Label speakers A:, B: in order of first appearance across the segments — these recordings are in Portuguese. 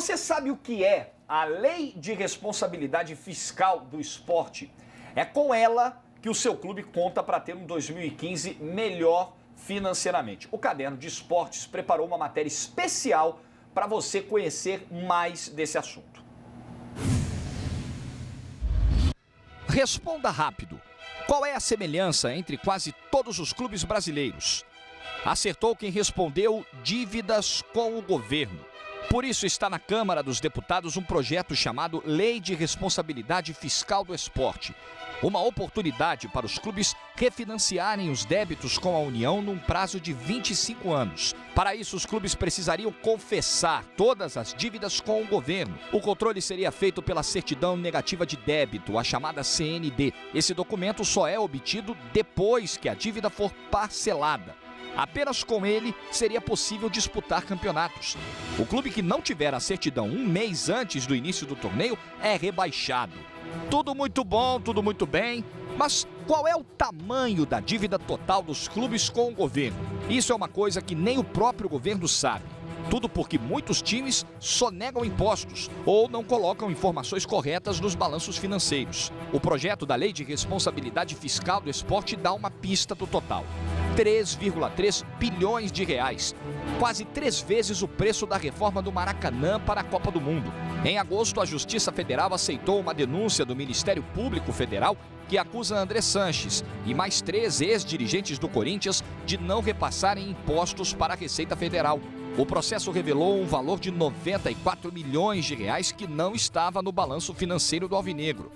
A: Você sabe o que é a Lei de Responsabilidade Fiscal do Esporte? É com ela que o seu clube conta para ter um 2015 melhor financeiramente. O Caderno de Esportes preparou uma matéria especial para você conhecer mais desse assunto. Responda rápido. Qual é a semelhança entre quase todos os clubes brasileiros? Acertou quem respondeu: dívidas com o governo. Por isso está na Câmara dos Deputados um projeto chamado Lei de Responsabilidade Fiscal do Esporte. Uma oportunidade para os clubes refinanciarem os débitos com a União num prazo de 25 anos. Para isso, os clubes precisariam confessar todas as dívidas com o governo. O controle seria feito pela Certidão Negativa de Débito, a chamada CND. Esse documento só é obtido depois que a dívida for parcelada. Apenas com ele seria possível disputar campeonatos. O clube que não tiver a certidão um mês antes do início do torneio é rebaixado. Tudo muito bom, tudo muito bem, mas qual é o tamanho da dívida total dos clubes com o governo? Isso é uma coisa que nem o próprio governo sabe. Tudo porque muitos times sonegam impostos ou não colocam informações corretas nos balanços financeiros. O projeto da Lei de Responsabilidade Fiscal do Esporte dá uma pista do total. 3,3 bilhões de reais, quase 3 vezes o preço da reforma do Maracanã para a Copa do Mundo. Em agosto, a Justiça Federal aceitou uma denúncia do Ministério Público Federal que acusa André Sanches e mais 3 ex-dirigentes do Corinthians de não repassarem impostos para a Receita Federal. O processo revelou um valor de 94 milhões de reais que não estava no balanço financeiro do Alvinegro.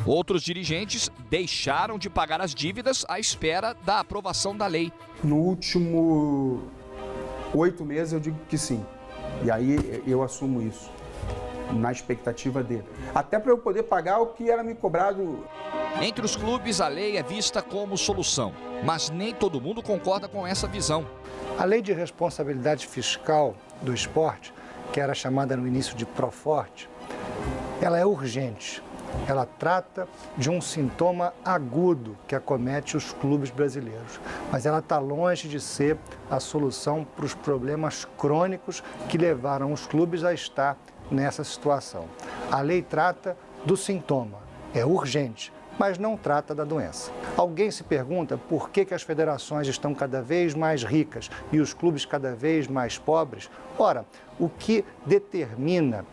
A: Outros dirigentes deixaram de pagar as dívidas à espera da aprovação da lei.
B: No último 8 meses eu digo que sim. E aí eu assumo isso, na expectativa dele. Até para eu poder pagar o que era me cobrado.
A: Entre os clubes, a lei é vista como solução, mas nem todo mundo concorda com essa visão.
C: A Lei de Responsabilidade Fiscal do Esporte, que era chamada no início de Proforte, ela é urgente. Ela trata de um sintoma agudo que acomete os clubes brasileiros, mas ela está longe de ser a solução para os problemas crônicos que levaram os clubes a estar nessa situação. A lei trata do sintoma, é urgente, mas não trata da doença. Alguém se pergunta por que as federações estão cada vez mais ricas e os clubes cada vez mais pobres? Ora, o que determina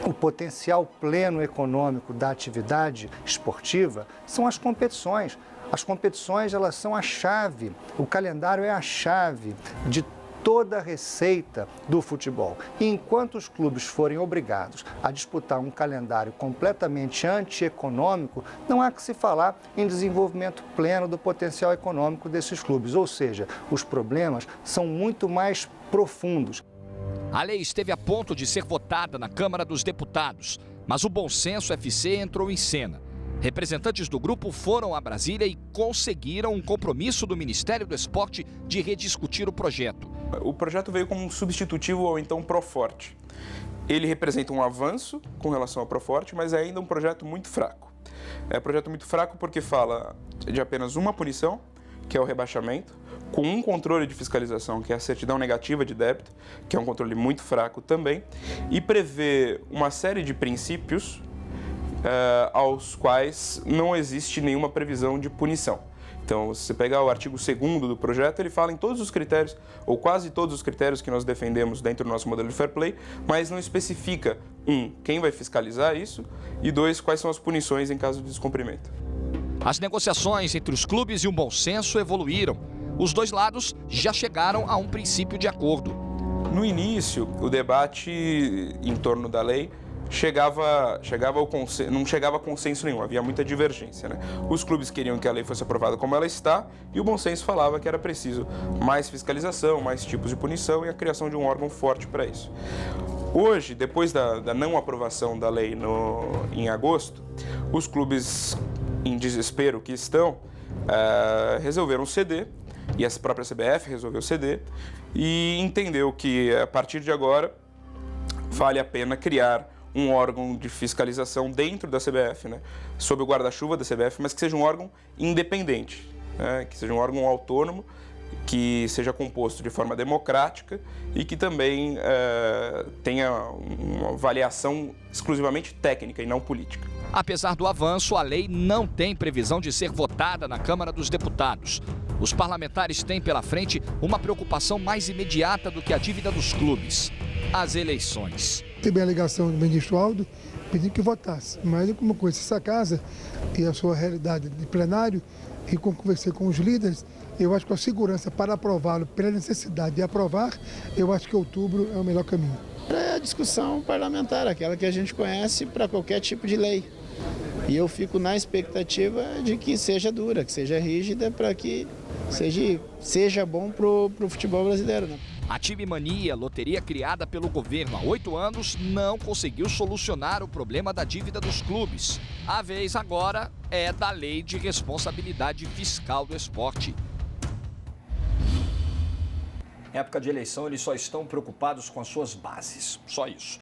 C: o potencial pleno econômico da atividade esportiva são as competições. As competições, elas são a chave, o calendário é a chave de toda a receita do futebol. E enquanto os clubes forem obrigados a disputar um calendário completamente antieconômico, não há que se falar em desenvolvimento pleno do potencial econômico desses clubes. Ou seja, os problemas são muito mais profundos.
A: A lei esteve a ponto de ser votada na Câmara dos Deputados, mas o Bom Senso FC entrou em cena. Representantes do grupo foram a Brasília e conseguiram um compromisso do Ministério do Esporte de rediscutir o projeto.
D: O projeto veio como um substitutivo ao então Proforte. Ele representa um avanço com relação ao Proforte, mas é ainda um projeto muito fraco. É um projeto muito fraco porque fala de apenas uma punição, que é o rebaixamento, com um controle de fiscalização, que é a certidão negativa de débito, que é um controle muito fraco também, e prevê uma série de princípios aos quais não existe nenhuma previsão de punição. Então, se você pegar o artigo 2º do projeto, ele fala em todos os critérios, ou quase todos os critérios que nós defendemos dentro do nosso modelo de fair play, mas não especifica, quem vai fiscalizar isso, e 2, quais são as punições em caso de descumprimento.
A: As negociações entre os clubes e o Bom Senso evoluíram. Os dois lados já chegaram a um princípio de acordo.
D: No início, o debate em torno da lei não chegava a consenso nenhum, havia muita divergência, né? Os clubes queriam que a lei fosse aprovada como ela está e o Bom Senso falava que era preciso mais fiscalização, mais tipos de punição e a criação de um órgão forte para isso. Hoje, depois da não aprovação da lei em agosto, os clubes em desespero que estão resolveram ceder, e a própria CBF resolveu ceder e entendeu que a partir de agora vale a pena criar um órgão de fiscalização dentro da CBF, né, sob o guarda-chuva da CBF, mas que seja um órgão independente, né, que seja um órgão autônomo que seja composto de forma democrática e que também tenha uma avaliação exclusivamente técnica e não política.
A: Apesar do avanço, a lei não tem previsão de ser votada na Câmara dos Deputados. Os parlamentares têm pela frente uma preocupação mais imediata do que a dívida dos clubes: as eleições.
E: Teve a alegação do ministro Aldo pedindo que votasse, mas eu, como conheço essa casa e a sua realidade de plenário, e como conversei com os líderes, eu acho que a segurança para aprová-lo, pela necessidade de aprovar, eu acho que outubro é o melhor caminho.
F: É a discussão parlamentar, aquela que a gente conhece para qualquer tipo de lei. E eu fico na expectativa de que seja dura, que seja rígida, para que seja bom para o futebol brasileiro, né?
A: A Time Mania, loteria criada pelo governo há 8 anos, não conseguiu solucionar o problema da dívida dos clubes. A vez agora é da Lei de Responsabilidade Fiscal do Esporte. Em época de eleição, eles só estão preocupados com as suas bases, só isso.